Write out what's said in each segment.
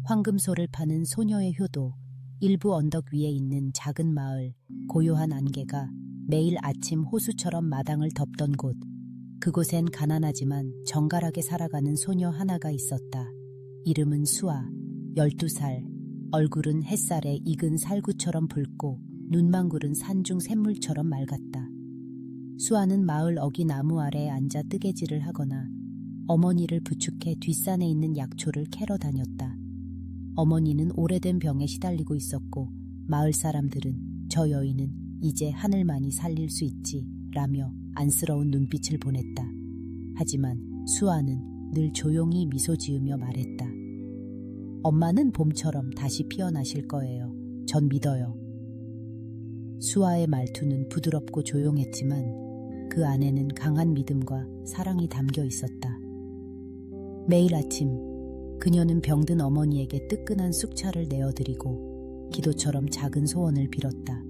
황금소를 파는 소녀의 효도, 일부 언덕 위에 있는 작은 마을, 고요한 안개가 매일 아침 호수처럼 마당을 덮던 곳. 그곳엔 가난하지만 정갈하게 살아가는 소녀 하나가 있었다. 이름은 수아, 12살. 얼굴은 햇살에 익은 살구처럼 붉고 눈망울은 산중 샘물처럼 맑았다. 수아는 마을 어기 나무 아래에 앉아 뜨개질을 하거나 어머니를 부축해 뒷산에 있는 약초를 캐러 다녔다. 어머니는 오래된 병에 시달리고 있었고 마을 사람들은 저 여인은 이제 하늘만이 살릴 수 있지 라며 안쓰러운 눈빛을 보냈다. 하지만 수아는 늘 조용히 미소 지으며 말했다. 엄마는 봄처럼 다시 피어나실 거예요. 전 믿어요. 수아의 말투는 부드럽고 조용했지만 그 안에는 강한 믿음과 사랑이 담겨 있었다. 매일 아침 그녀는 병든 어머니에게 뜨끈한 쑥차를 내어드리고 기도처럼 작은 소원을 빌었다.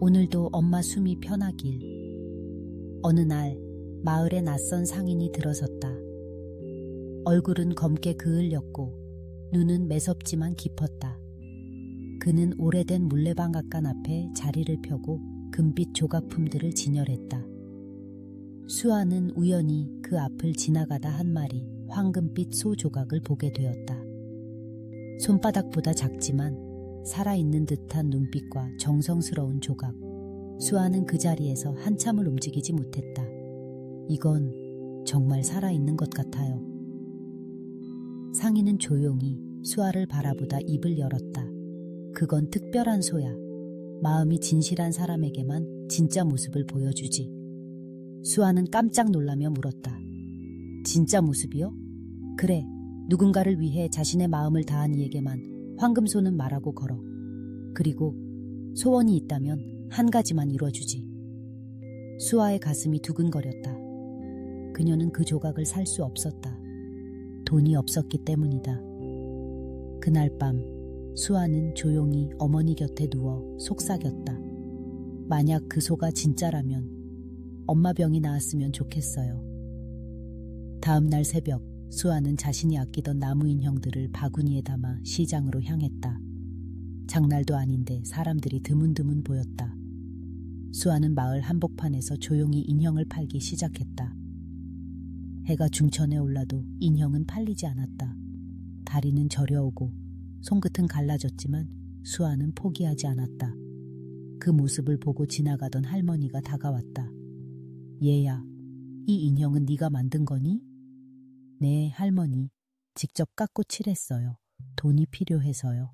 오늘도 엄마 숨이 편하길. 어느 날 마을에 낯선 상인이 들어섰다. 얼굴은 검게 그을렸고 눈은 매섭지만 깊었다. 그는 오래된 물레방앗간 앞에 자리를 펴고 금빛 조각품들을 진열했다. 수아는 우연히 그 앞을 지나가다 한 마리 황금빛 소 조각을 보게 되었다. 손바닥보다 작지만 살아있는 듯한 눈빛과 정성스러운 조각. 수아는 그 자리에서 한참을 움직이지 못했다. 이건 정말 살아있는 것 같아요. 상인은 조용히 수아를 바라보다 입을 열었다. 그건 특별한 소야. 마음이 진실한 사람에게만 진짜 모습을 보여주지. 수아는 깜짝 놀라며 물었다. 진짜 모습이요? 그래, 누군가를 위해 자신의 마음을 다한 이에게만 황금소는 말하고 걸어. 그리고 소원이 있다면 한 가지만 이루어주지. 수아의 가슴이 두근거렸다. 그녀는 그 조각을 살 수 없었다. 돈이 없었기 때문이다. 그날 밤 수아는 조용히 어머니 곁에 누워 속삭였다. 만약 그 소가 진짜라면 엄마 병이 나았으면 좋겠어요. 다음 날 새벽 수아는 자신이 아끼던 나무 인형들을 바구니에 담아 시장으로 향했다. 장날도 아닌데 사람들이 드문드문 보였다. 수아는 마을 한복판에서 조용히 인형을 팔기 시작했다. 해가 중천에 올라도 인형은 팔리지 않았다. 다리는 저려오고 손끝은 갈라졌지만 수아는 포기하지 않았다. 그 모습을 보고 지나가던 할머니가 다가왔다. 얘야, 이 인형은 네가 만든 거니? 네, 할머니. 직접 깎고 칠했어요. 돈이 필요해서요.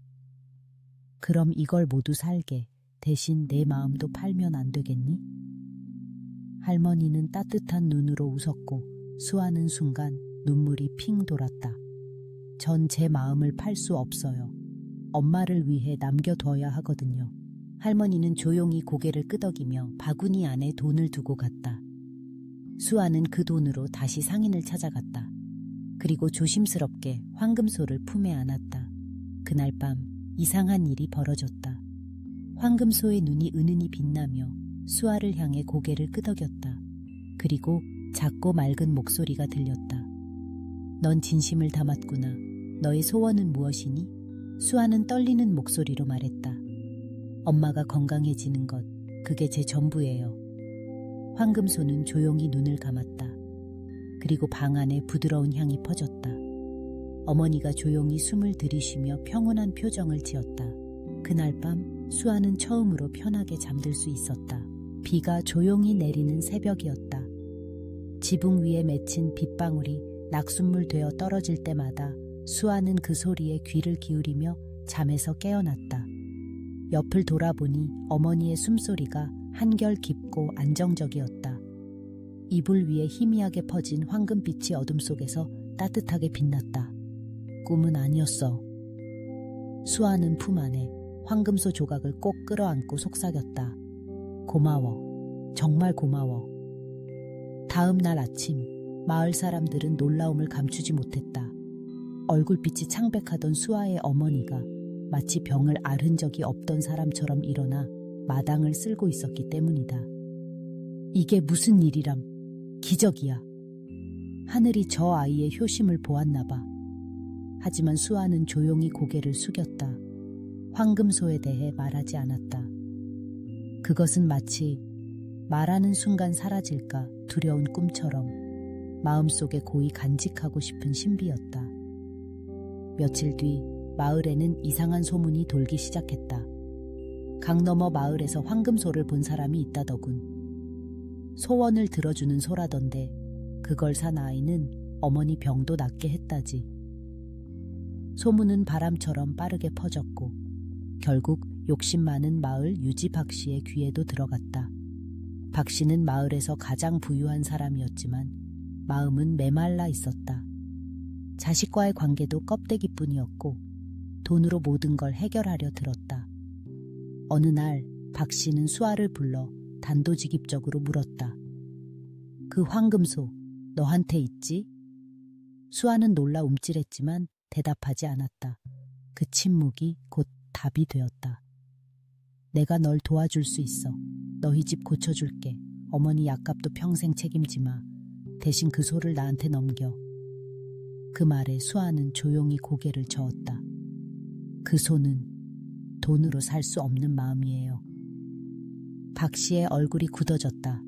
그럼 이걸 모두 살게. 대신 내 마음도 팔면 안 되겠니? 할머니는 따뜻한 눈으로 웃었고 수아는 순간 눈물이 핑 돌았다. 전 제 마음을 팔 수 없어요. 엄마를 위해 남겨둬야 하거든요. 할머니는 조용히 고개를 끄덕이며 바구니 안에 돈을 두고 갔다. 수아는 그 돈으로 다시 상인을 찾아갔다. 그리고 조심스럽게 황금소를 품에 안았다. 그날 밤 이상한 일이 벌어졌다. 황금소의 눈이 은은히 빛나며 수아를 향해 고개를 끄덕였다. 그리고 작고 맑은 목소리가 들렸다. 넌 진심을 담았구나. 너의 소원은 무엇이니? 수아는 떨리는 목소리로 말했다. 엄마가 건강해지는 것, 그게 제 전부예요. 황금소는 조용히 눈을 감았다. 그리고 방 안에 부드러운 향이 퍼졌다. 어머니가 조용히 숨을 들이쉬며 평온한 표정을 지었다. 그날 밤 수아는 처음으로 편하게 잠들 수 있었다. 비가 조용히 내리는 새벽이었다. 지붕 위에 맺힌 빗방울이 낙숫물 되어 떨어질 때마다 수아는 그 소리에 귀를 기울이며 잠에서 깨어났다. 옆을 돌아보니 어머니의 숨소리가 한결 깊고 안정적이었다. 이불 위에 희미하게 퍼진 황금빛이 어둠 속에서 따뜻하게 빛났다. 꿈은 아니었어. 수아는 품 안에 황금소 조각을 꼭 끌어안고 속삭였다. 고마워. 정말 고마워. 다음 날 아침 마을 사람들은 놀라움을 감추지 못했다. 얼굴빛이 창백하던 수아의 어머니가 마치 병을 앓은 적이 없던 사람처럼 일어나 마당을 쓸고 있었기 때문이다. 이게 무슨 일이람. 기적이야. 하늘이 저 아이의 효심을 보았나 봐. 하지만 수아는 조용히 고개를 숙였다. 황금소에 대해 말하지 않았다. 그것은 마치 말하는 순간 사라질까 두려운 꿈처럼 마음속에 고이 간직하고 싶은 신비였다. 며칠 뒤 마을에는 이상한 소문이 돌기 시작했다. 강 너머 마을에서 황금소를 본 사람이 있다더군. 소원을 들어주는 소라던데 그걸 산 아이는 어머니 병도 낫게 했다지. 소문은 바람처럼 빠르게 퍼졌고 결국 욕심 많은 마을 유지 박 씨의 귀에도 들어갔다. 박 씨는 마을에서 가장 부유한 사람이었지만 마음은 메말라 있었다. 자식과의 관계도 껍데기뿐이었고 돈으로 모든 걸 해결하려 들었다. 어느 날 박 씨는 수아를 불러 단도직입적으로 물었다. 그 황금소 너한테 있지? 수아는 놀라 움찔했지만 대답하지 않았다. 그 침묵이 곧 답이 되었다. 내가 널 도와줄 수 있어. 너희 집 고쳐줄게. 어머니 약값도 평생 책임지 마. 대신 그 소를 나한테 넘겨. 그 말에 수아는 조용히 고개를 저었다. 그 소는 돈으로 살 수 없는 마음이에요. 박 씨의 얼굴이 굳어졌다.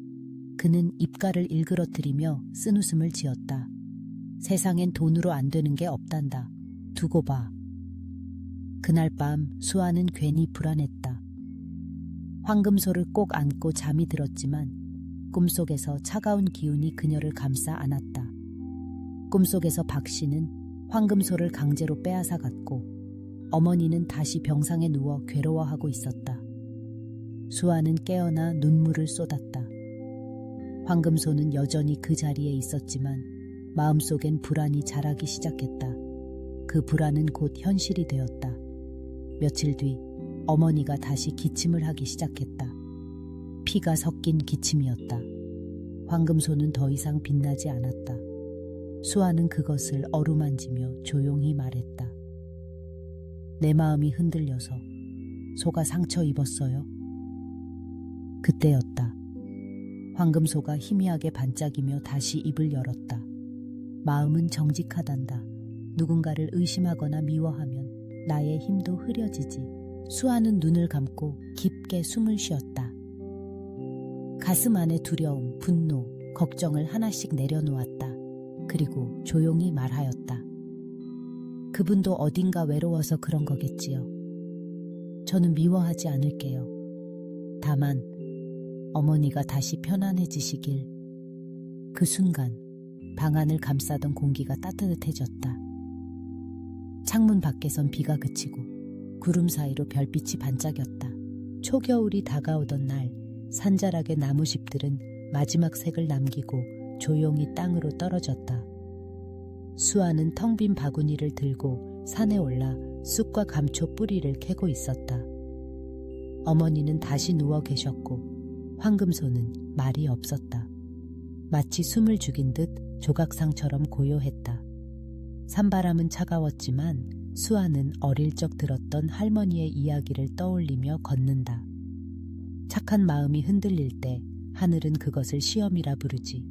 그는 입가를 일그러뜨리며 쓴웃음을 지었다. 세상엔 돈으로 안 되는 게 없단다. 두고 봐. 그날 밤 수아는 괜히 불안했다. 황금소를 꼭 안고 잠이 들었지만 꿈속에서 차가운 기운이 그녀를 감싸 안았다. 꿈속에서 박 씨는 황금소를 강제로 빼앗아 갔고 어머니는 다시 병상에 누워 괴로워하고 있었다. 수아는 깨어나 눈물을 쏟았다. 황금소는 여전히 그 자리에 있었지만 마음속엔 불안이 자라기 시작했다. 그 불안은 곧 현실이 되었다. 며칠 뒤 어머니가 다시 기침을 하기 시작했다. 피가 섞인 기침이었다. 황금소는 더 이상 빛나지 않았다. 수아는 그것을 어루만지며 조용히 말했다. 내 마음이 흔들려서 소가 상처 입었어요. 그때였다. 황금소가 희미하게 반짝이며 다시 입을 열었다. 마음은 정직하단다. 누군가를 의심하거나 미워하면 나의 힘도 흐려지지. 수아는 눈을 감고 깊게 숨을 쉬었다. 가슴 안에 두려움, 분노, 걱정을 하나씩 내려놓았다. 그리고 조용히 말하였다. 그분도 어딘가 외로워서 그런 거겠지요. 저는 미워하지 않을게요. 다만 어머니가 다시 편안해지시길. 그 순간 방 안을 감싸던 공기가 따뜻해졌다. 창문 밖에선 비가 그치고 구름 사이로 별빛이 반짝였다. 초겨울이 다가오던 날 산자락의 나무잎들은 마지막 색을 남기고 조용히 땅으로 떨어졌다. 수아는 텅 빈 바구니를 들고 산에 올라 쑥과 감초 뿌리를 캐고 있었다. 어머니는 다시 누워 계셨고 황금소는 말이 없었다. 마치 숨을 죽인 듯 조각상처럼 고요했다. 산바람은 차가웠지만 수아는 어릴 적 들었던 할머니의 이야기를 떠올리며 걷는다. 착한 마음이 흔들릴 때 하늘은 그것을 시험이라 부르지.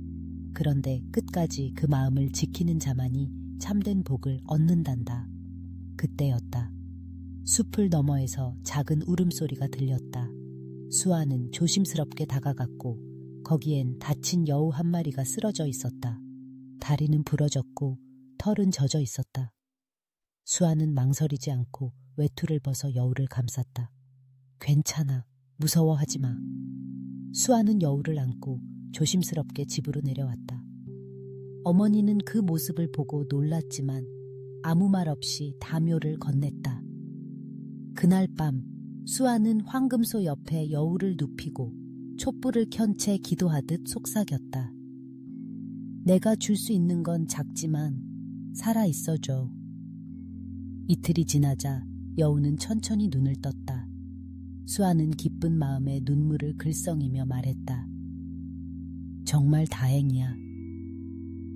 그런데 끝까지 그 마음을 지키는 자만이 참된 복을 얻는단다. 그때였다. 숲을 너머에서 작은 울음소리가 들렸다. 수아는 조심스럽게 다가갔고 거기엔 다친 여우 한 마리가 쓰러져 있었다. 다리는 부러졌고 털은 젖어 있었다. 수아는 망설이지 않고 외투를 벗어 여우를 감쌌다. 괜찮아. 무서워하지 마. 수아는 여우를 안고 조심스럽게 집으로 내려왔다. 어머니는 그 모습을 보고 놀랐지만 아무 말 없이 다묘를 건넸다. 그날 밤 수아는 황금소 옆에 여우를 눕히고 촛불을 켠 채 기도하듯 속삭였다. 내가 줄 수 있는 건 작지만 살아있어줘. 이틀이 지나자 여우는 천천히 눈을 떴다. 수아는 기쁜 마음에 눈물을 글썽이며 말했다. 정말 다행이야.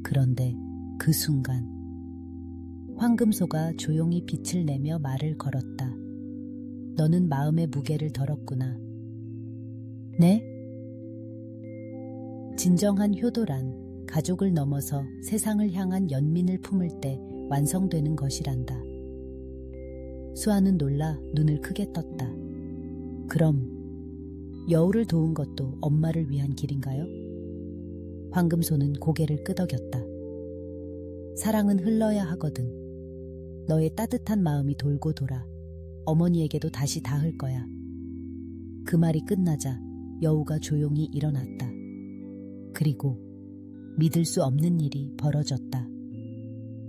그런데 그 순간 황금소가 조용히 빛을 내며 말을 걸었다. 너는 마음의 무게를 덜었구나. 네? 진정한 효도란 가족을 넘어서 세상을 향한 연민을 품을 때 완성되는 것이란다. 수아는 놀라 눈을 크게 떴다. 그럼 여우를 도운 것도 엄마를 위한 길인가요? 황금소는 고개를 끄덕였다. 사랑은 흘러야 하거든. 너의 따뜻한 마음이 돌고 돌아 어머니에게도 다시 닿을 거야. 그 말이 끝나자 여우가 조용히 일어났다. 그리고 믿을 수 없는 일이 벌어졌다.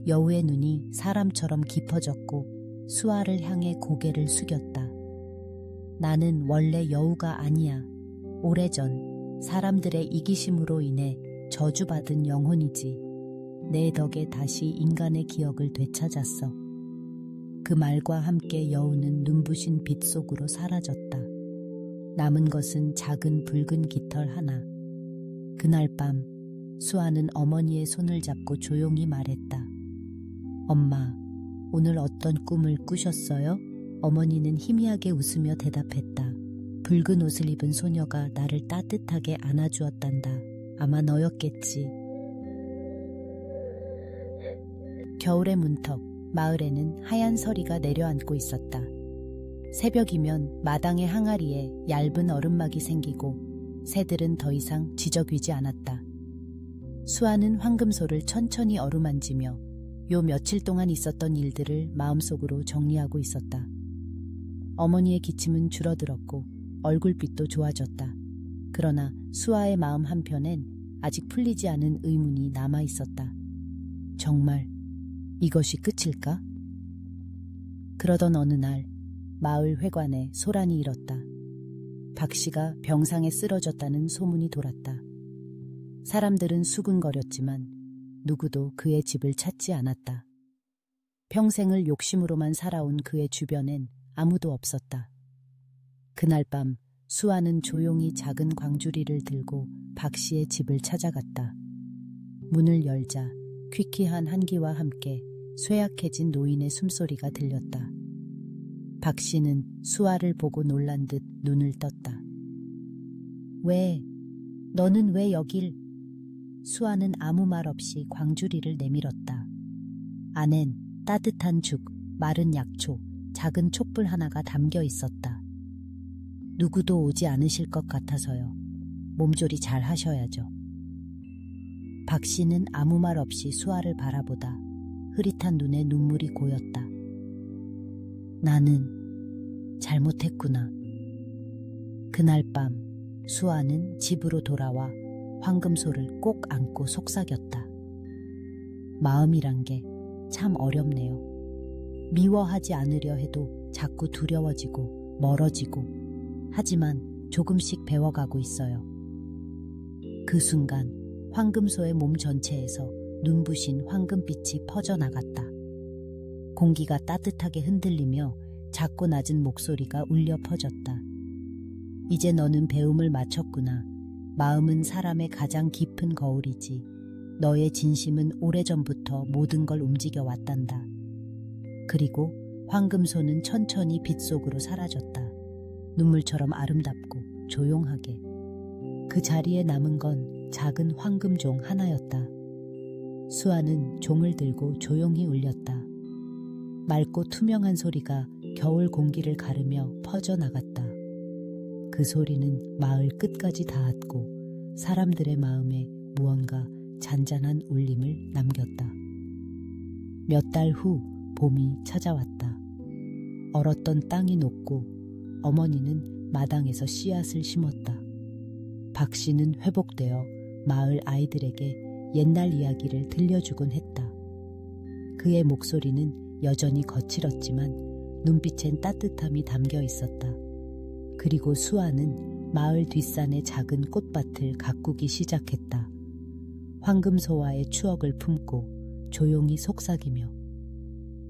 여우의 눈이 사람처럼 깊어졌고 수아를 향해 고개를 숙였다. 나는 원래 여우가 아니야. 오래전 사람들의 이기심으로 인해 저주받은 영혼이지. 내 덕에 다시 인간의 기억을 되찾았어. 그 말과 함께 여우는 눈부신 빛 속으로 사라졌다. 남은 것은 작은 붉은 깃털 하나. 그날 밤 수아는 어머니의 손을 잡고 조용히 말했다. 엄마, 오늘 어떤 꿈을 꾸셨어요? 어머니는 희미하게 웃으며 대답했다. 붉은 옷을 입은 소녀가 나를 따뜻하게 안아주었단다. 아마 너였겠지. 겨울의 문턱, 마을에는 하얀 서리가 내려앉고 있었다. 새벽이면 마당의 항아리에 얇은 얼음막이 생기고 새들은 더 이상 지저귀지 않았다. 수아는 황금소를 천천히 어루만지며 요 며칠 동안 있었던 일들을 마음속으로 정리하고 있었다. 어머니의 기침은 줄어들었고 얼굴빛도 좋아졌다. 그러나 수아의 마음 한편엔 아직 풀리지 않은 의문이 남아 있었다. 정말 이것이 끝일까? 그러던 어느 날 마을 회관에 소란이 일었다. 박 씨가 병상에 쓰러졌다는 소문이 돌았다. 사람들은 수군거렸지만 누구도 그의 집을 찾지 않았다. 평생을 욕심으로만 살아온 그의 주변엔 아무도 없었다. 그날 밤 수아는 조용히 작은 광주리를 들고 박 씨의 집을 찾아갔다. 문을 열자 퀴퀴한 한기와 함께 쇠약해진 노인의 숨소리가 들렸다. 박 씨는 수아를 보고 놀란 듯 눈을 떴다. 왜? 너는 왜 여길? 수아는 아무 말 없이 광주리를 내밀었다. 안엔 따뜻한 죽, 마른 약초, 작은 촛불 하나가 담겨 있었다. 누구도 오지 않으실 것 같아서요. 몸조리 잘 하셔야죠. 박 씨는 아무 말 없이 수아를 바라보다 흐릿한 눈에 눈물이 고였다. 나는 잘못했구나. 그날 밤 수아는 집으로 돌아와 황금소를 꼭 안고 속삭였다. 마음이란 게 참 어렵네요. 미워하지 않으려 해도 자꾸 두려워지고 멀어지고, 하지만 조금씩 배워가고 있어요. 그 순간 황금소의 몸 전체에서 눈부신 황금빛이 퍼져나갔다. 공기가 따뜻하게 흔들리며 작고 낮은 목소리가 울려 퍼졌다. 이제 너는 배움을 마쳤구나. 마음은 사람의 가장 깊은 거울이지. 너의 진심은 오래전부터 모든 걸 움직여 왔단다. 그리고 황금소는 천천히 빛 속으로 사라졌다. 눈물처럼 아름답고 조용하게. 그 자리에 남은 건 작은 황금종 하나였다. 수아는 종을 들고 조용히 울렸다. 맑고 투명한 소리가 겨울 공기를 가르며 퍼져나갔다. 그 소리는 마을 끝까지 닿았고 사람들의 마음에 무언가 잔잔한 울림을 남겼다. 몇 달 후 봄이 찾아왔다. 얼었던 땅이 녹고 어머니는 마당에서 씨앗을 심었다. 박 씨는 회복되어 마을 아이들에게 옛날 이야기를 들려주곤 했다. 그의 목소리는 여전히 거칠었지만 눈빛엔 따뜻함이 담겨 있었다. 그리고 수아는 마을 뒷산의 작은 꽃밭을 가꾸기 시작했다. 황금소와의 추억을 품고 조용히 속삭이며.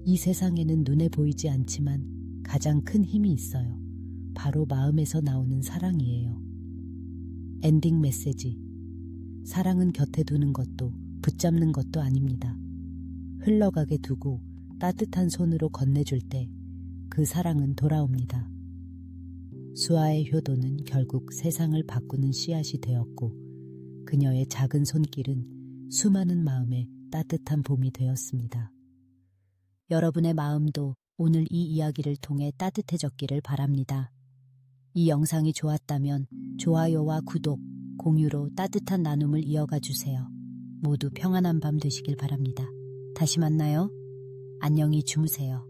이 세상에는 눈에 보이지 않지만 가장 큰 힘이 있어요. 바로 마음에서 나오는 사랑이에요. 엔딩 메시지. 사랑은 곁에 두는 것도 붙잡는 것도 아닙니다. 흘러가게 두고 따뜻한 손으로 건네줄 때 그 사랑은 돌아옵니다. 수아의 효도는 결국 세상을 바꾸는 씨앗이 되었고 그녀의 작은 손길은 수많은 마음에 따뜻한 봄이 되었습니다. 여러분의 마음도 오늘 이 이야기를 통해 따뜻해졌기를 바랍니다. 이 영상이 좋았다면 좋아요와 구독, 공유로 따뜻한 나눔을 이어가 주세요. 모두 평안한 밤 되시길 바랍니다. 다시 만나요. 안녕히 주무세요.